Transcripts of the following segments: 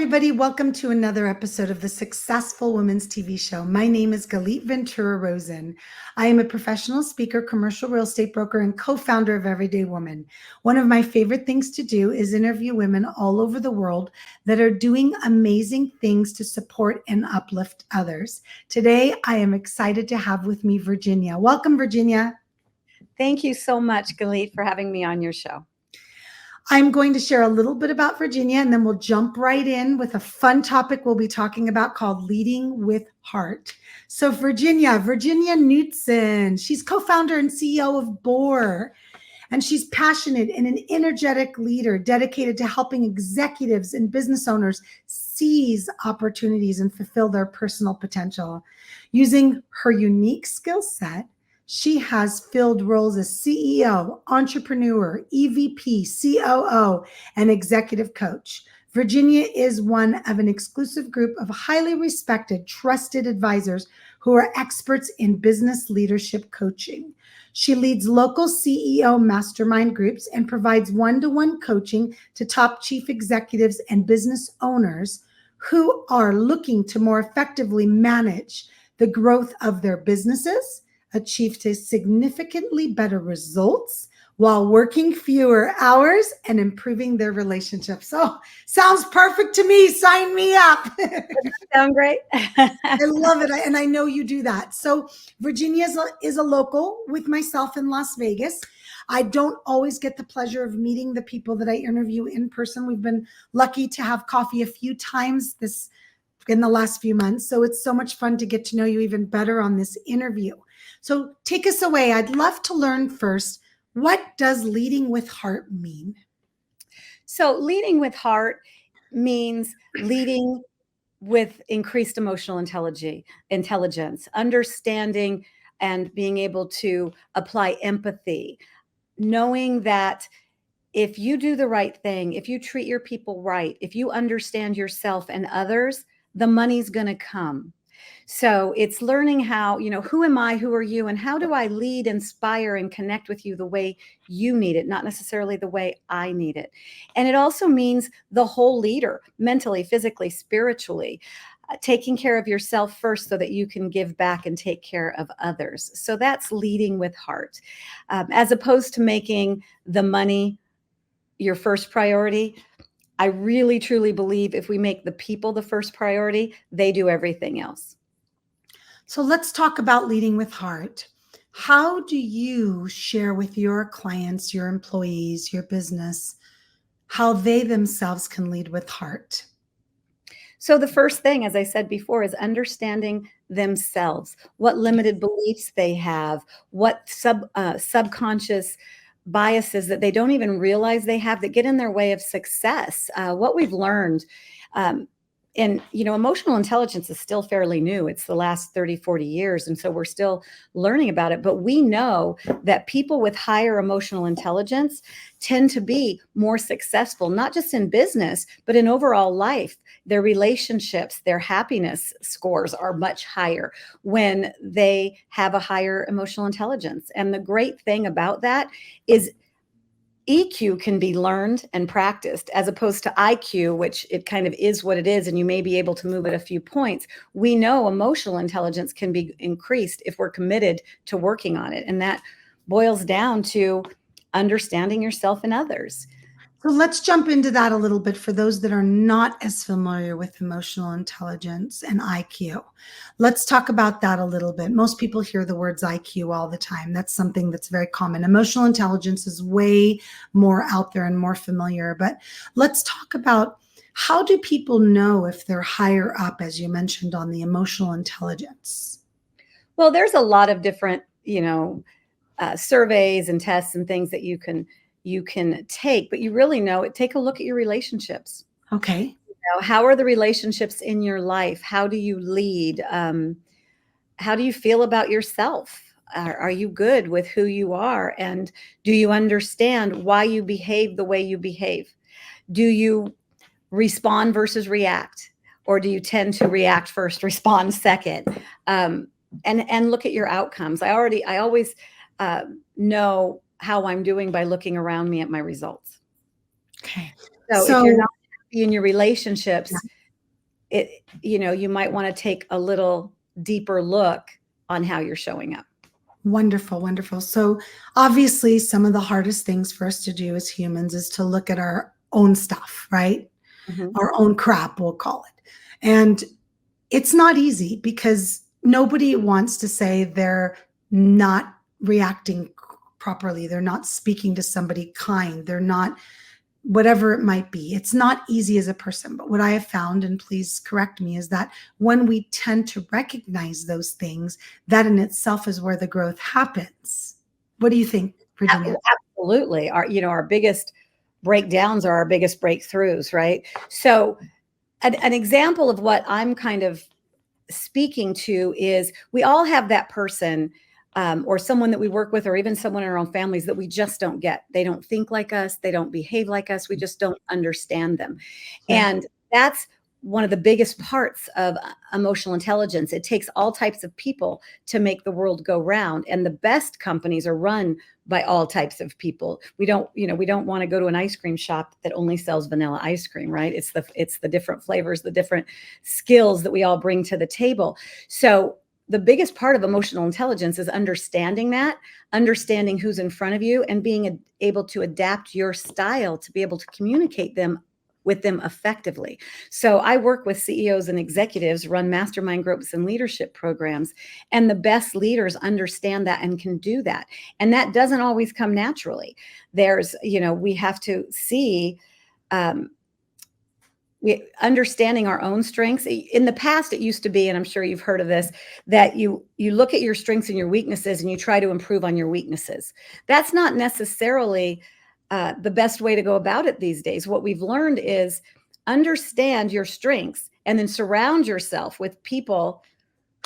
everybody. Welcome to another episode of the Successful Women's TV show. My name is Galit Ventura Rosen. I am a professional speaker, commercial real estate broker, and co-founder of Everyday Woman. One of my favorite things to do is interview women all over the world that are doing amazing things to support and uplift others. Today, I am excited to have with me Virginia. Welcome, Virginia. Thank you so much, Galit, for having me on your show. I'm going to share a little bit about Virginia, and then we'll jump right in with a fun topic we'll be talking about called Leading with Heart. So Virginia Knudsen, she's co-founder and CEO of BOR, and she's passionate and an energetic leader dedicated to helping executives and business owners seize opportunities and fulfill their personal potential. Using her unique skill set, she has filled roles as CEO, entrepreneur, EVP, COO, and executive coach. Virginia is one of an exclusive group of highly respected, trusted advisors who are experts in business leadership coaching. She leads local CEO mastermind groups and provides one-to-one coaching to top chief executives and business owners who are looking to more effectively manage the growth of their businesses, achieve significantly better results while working fewer hours and improving their relationships. So sounds perfect to me. Sign me up. Sound great? I love it. And I know you do that. So Virginia is a local with myself in Las Vegas. I don't always get the pleasure of meeting the people that I interview in person. We've been lucky to have coffee a few times in the last few months. So it's so much fun to get to know you even better on this interview. So take us away. I'd love to learn first, what does leading with heart mean? So leading with heart means leading with increased emotional intelligence, understanding and being able to apply empathy, knowing that if you do the right thing, if you treat your people right, if you understand yourself and others, the money's going to come. So it's learning how, who am I, who are you, and how do I lead, inspire, and connect with you the way you need it, not necessarily the way I need it. And it also means the whole leader, mentally, physically, spiritually, taking care of yourself first so that you can give back and take care of others. So that's leading with heart, as opposed to making the money your first priority. I really, truly believe if we make the people the first priority, they do everything else. So let's talk about leading with heart. How do you share with your clients, your employees, your business, how they themselves can lead with heart? So the first thing, as I said before, is understanding themselves, what limited beliefs they have, what subconscious biases that they don't even realize they have that get in their way of success. What we've learned, and emotional intelligence is still fairly new. It's the last 30, 40 years. And so we're still learning about it. But we know that people with higher emotional intelligence tend to be more successful, not just in business, but in overall life. Their relationships, their happiness scores are much higher when they have a higher emotional intelligence. And the great thing about that is EQ can be learned and practiced as opposed to IQ, which it kind of is what it is, and you may be able to move it a few points. We know emotional intelligence can be increased if we're committed to working on it. And that boils down to understanding yourself and others. So let's jump into that a little bit for those that are not as familiar with emotional intelligence and IQ. Let's talk about that a little bit. Most people hear the words IQ all the time. That's something that's very common. Emotional intelligence is way more out there and more familiar. But let's talk about, how do people know if they're higher up, as you mentioned, on the emotional intelligence? Well, there's a lot of different, surveys and tests and things that you can take, but you really know it. Take a look at your relationships. Okay. How are the relationships in your life? How do you lead? How do you feel about yourself? Are you good with who you are? And do you understand why you behave the way you behave? Do you respond versus react? Or do you tend to react first, respond second? And look at your outcomes. I always know how I'm doing by looking around me at my results. Okay. So if you're not happy in your relationships, you might want to take a little deeper look on how you're showing up. Wonderful, wonderful. So obviously some of the hardest things for us to do as humans is to look at our own stuff, right? Mhm. Our own crap, we'll call it. And it's not easy because nobody wants to say they're not reacting properly. They're not speaking to somebody kind. They're not, whatever it might be. It's not easy as a person. But what I have found, and please correct me, is that when we tend to recognize those things, that in itself is where the growth happens. What do you think, Virginia? Absolutely. Our biggest breakdowns are our biggest breakthroughs, right? So an example of what I'm kind of speaking to is we all have that person, or someone that we work with, or even someone in our own families that we just don't get. They don't think like us. They don't behave like us. We just don't understand them. Yeah. And that's one of the biggest parts of emotional intelligence. It takes all types of people to make the world go round. And the best companies are run by all types of people. We don't want to go to an ice cream shop that only sells vanilla ice cream, right? It's the different flavors, the different skills that we all bring to the table. So the biggest part of emotional intelligence is understanding who's in front of you, and being able to adapt your style to be able to communicate with them effectively. So I work with CEOs and executives, run mastermind groups and leadership programs, and the best leaders understand that and can do that. And that doesn't always come naturally. We have to see, understanding our own strengths. In the past, it used to be, and I'm sure you've heard of this, that you look at your strengths and your weaknesses and you try to improve on your weaknesses. That's not necessarily the best way to go about it these days. What we've learned is understand your strengths and then surround yourself with people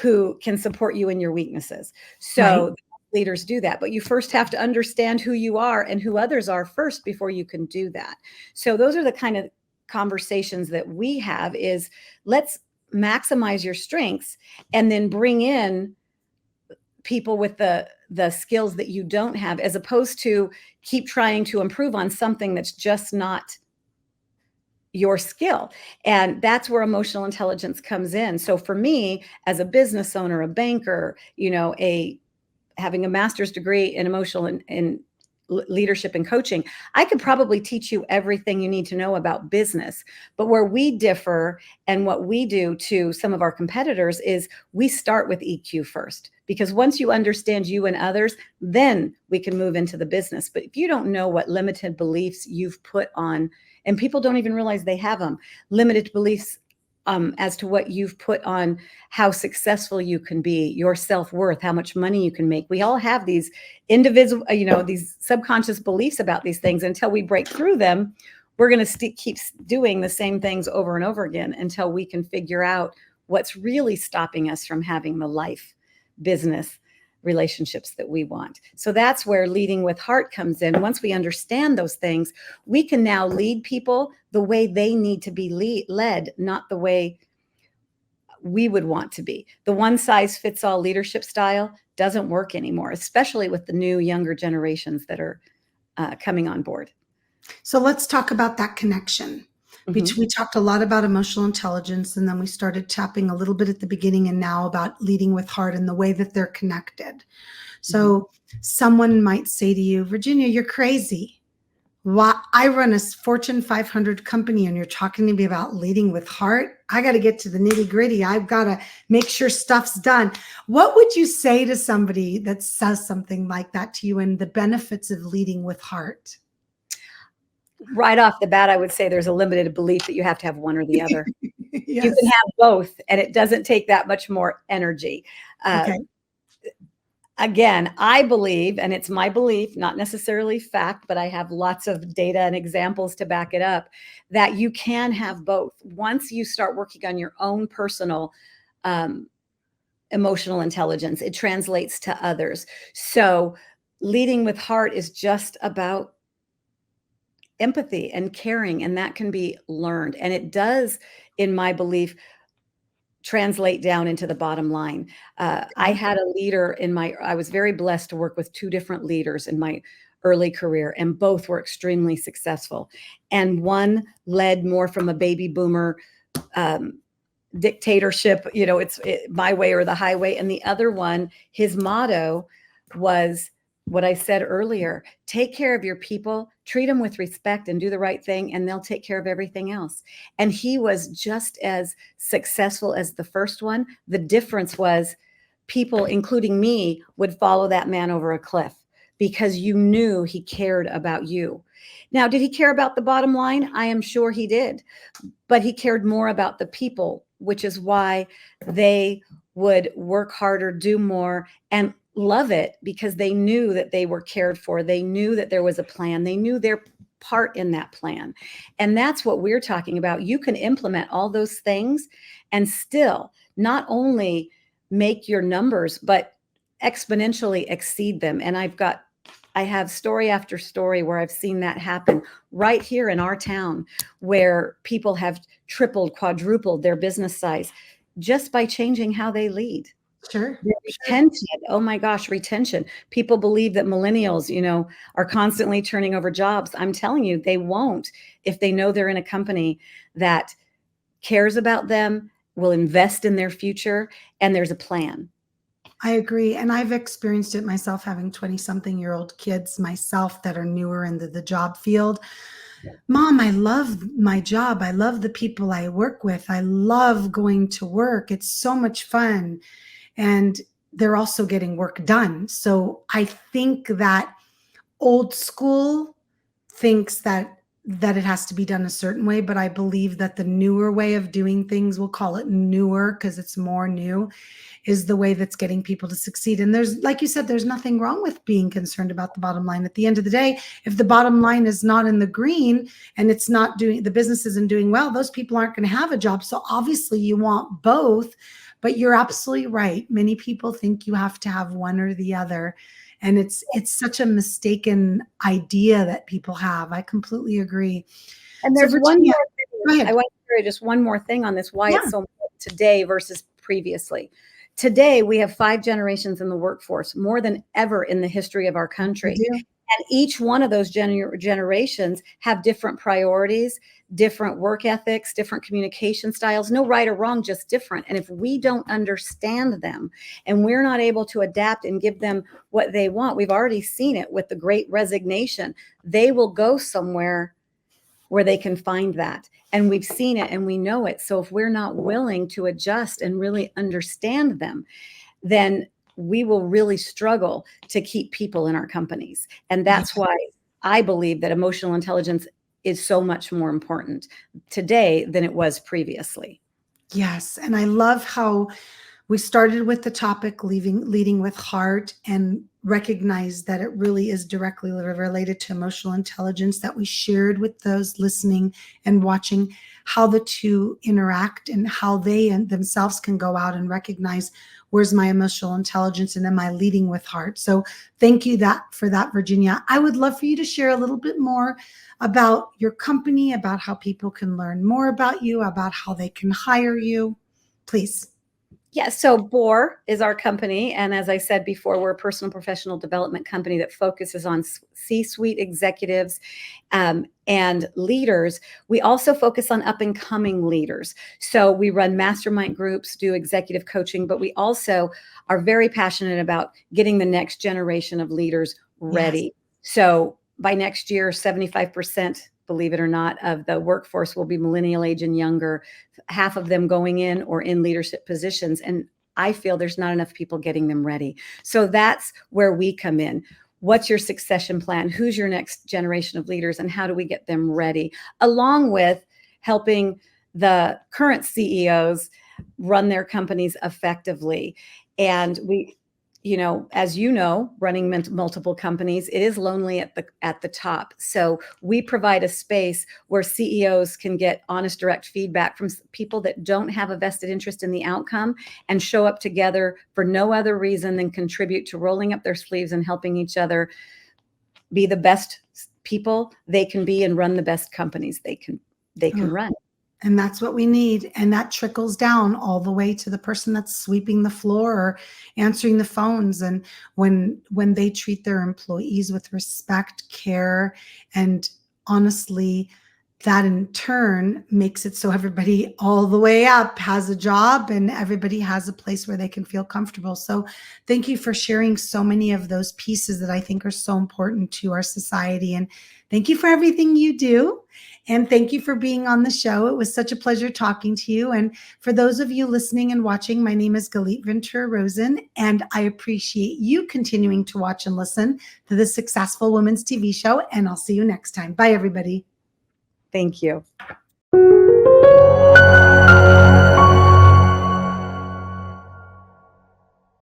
who can support you in your weaknesses. So Right. leaders do that, but you first have to understand who you are and who others are first before you can do that. So those are the kind of conversations that we have, is let's maximize your strengths and then bring in people with the skills that you don't have, as opposed to keep trying to improve on something that's just not your skill. And that's where emotional intelligence comes in. So for me, as a business owner, a banker, having a master's degree in emotional and leadership and coaching, I could probably teach you everything you need to know about business. But where we differ, and what we do to some of our competitors, is we start with EQ first. Because once you understand you and others, then we can move into the business. But if you don't know what limited beliefs you've put on, and people don't even realize they have them, limited beliefs as to what you've put on how successful you can be, your self-worth, how much money you can make. We all have these individual, these subconscious beliefs about these things. Until we break through them, we're going to keep doing the same things over and over again until we can figure out what's really stopping us from having the life, business, relationships that we want. So that's where leading with heart comes in. Once we understand those things, we can now lead people the way they need to be led, not the way we would want to be. The one size fits all leadership style doesn't work anymore, especially with the new younger generations that are coming on board. So let's talk about that connection. Mm-hmm. We talked a lot about emotional intelligence, and then we started tapping a little bit at the beginning and now about leading with heart and the way that they're connected. So someone might say to you, Virginia, you're crazy. Why? I run a Fortune 500 company and you're talking to me about leading with heart. I got to get to the nitty gritty. I've got to make sure stuff's done. What would you say to somebody that says something like that to you, and the benefits of leading with heart? Right off the bat, I would say there's a limited belief that you have to have one or the other. You can Yes. have both, and it doesn't take that much more energy. Okay. Again, I believe, and it's my belief, not necessarily fact, but I have lots of data and examples to back it up, that you can have both. Once you start working on your own personal emotional intelligence, it translates to others. So leading with heart is just about empathy and caring, and that can be learned. And it does, in my belief, translate down into the bottom line. I had a leader I was very blessed to work with two different leaders in my early career, and both were extremely successful. And one led more from a baby boomer dictatorship, it's my way or the highway. And the other one, his motto was what I said earlier: take care of your people, treat them with respect, and do the right thing, and they'll take care of everything else. And he was just as successful as the first one. The difference was people, including me, would follow that man over a cliff because you knew he cared about you. Now, did he care about the bottom line? I am sure he did, but he cared more about the people, which is why they would work harder, do more, and love it, because they knew that they were cared for. They knew that there was a plan. They knew their part in that plan. And that's what we're talking about. You can implement all those things and still not only make your numbers, but exponentially exceed them. And I have story after story where I've seen that happen right here in our town, where people have tripled, quadrupled their business size just by changing how they lead. Sure. Retention. Oh my gosh, retention. People believe that millennials, are constantly turning over jobs. I'm telling you, they won't if they know they're in a company that cares about them, will invest in their future, and there's a plan. I agree. And I've experienced it myself, having 20-something-year-old kids myself that are newer into the job field. Mom, I love my job. I love the people I work with. I love going to work. It's so much fun. And they're also getting work done. So I think that old school thinks that it has to be done a certain way, but I believe that the newer way of doing things, we'll call it newer because it's more new, is the way that's getting people to succeed. And there's, like you said, there's nothing wrong with being concerned about the bottom line. At the end of the day, if the bottom line is not in the green and it's not doing, the business isn't doing well, those people aren't going to have a job. So obviously you want both, but you're absolutely right. Many people think you have to have one or the other. And it's such a mistaken idea that people have. I completely agree. And So there's one Virginia, more thing. go ahead. I want to share just one more thing on this, why Yeah. it's so important today versus previously. Today, we have 5 generations in the workforce, more than ever in the history of our country. We do. And each one of those generations have different priorities, different work ethics, different communication styles, no right or wrong, just different. And if we don't understand them and we're not able to adapt and give them what they want, we've already seen it with the Great Resignation. They will go somewhere where they can find that. And we've seen it and we know it. So if we're not willing to adjust and really understand them, then we will really struggle to keep people in our companies. And that's why I believe that emotional intelligence is so much more important today than it was previously. Yes. And I love how we started with the topic leading with heart, and recognized that it really is directly related to emotional intelligence, that we shared with those listening and watching how the two interact and how they themselves can go out and recognize, where's my emotional intelligence and am I leading with heart? So thank you for that, Virginia. I would love for you to share a little bit more about your company, about how people can learn more about you, about how they can hire you. Please. Yeah, so BOR is our company. And as I said before, we're a personal professional development company that focuses on C-suite executives and leaders. We also focus on up and coming leaders. So we run mastermind groups, do executive coaching, but we also are very passionate about getting the next generation of leaders ready. Yes. So by next year, 75%, believe it or not, of the workforce will be millennial age and younger, half of them going in or in leadership positions. And I feel there's not enough people getting them ready. So that's where we come in. What's your succession plan? Who's your next generation of leaders, and how do we get them ready? Along with helping the current CEOs run their companies effectively. And we, as you know, running multiple companies, it is lonely at the top. So we provide a space where CEOs can get honest, direct feedback from people that don't have a vested interest in the outcome and show up together for no other reason than contribute to rolling up their sleeves and helping each other be the best people they can be and run the best companies they can run. And that's what we need. And that trickles down all the way to the person that's sweeping the floor or answering the phones. And when they treat their employees with respect, care, and honestly that in turn makes it so everybody all the way up has a job and everybody has a place where they can feel comfortable. So thank you for sharing so many of those pieces that I think are so important to our society. And thank you for everything you do. And thank you for being on the show. It was such a pleasure talking to you. And for those of you listening and watching, my name is Galit Ventura Rosen, and I appreciate you continuing to watch and listen to the Successful Women's TV show. And I'll see you next time. Bye, everybody. Thank you.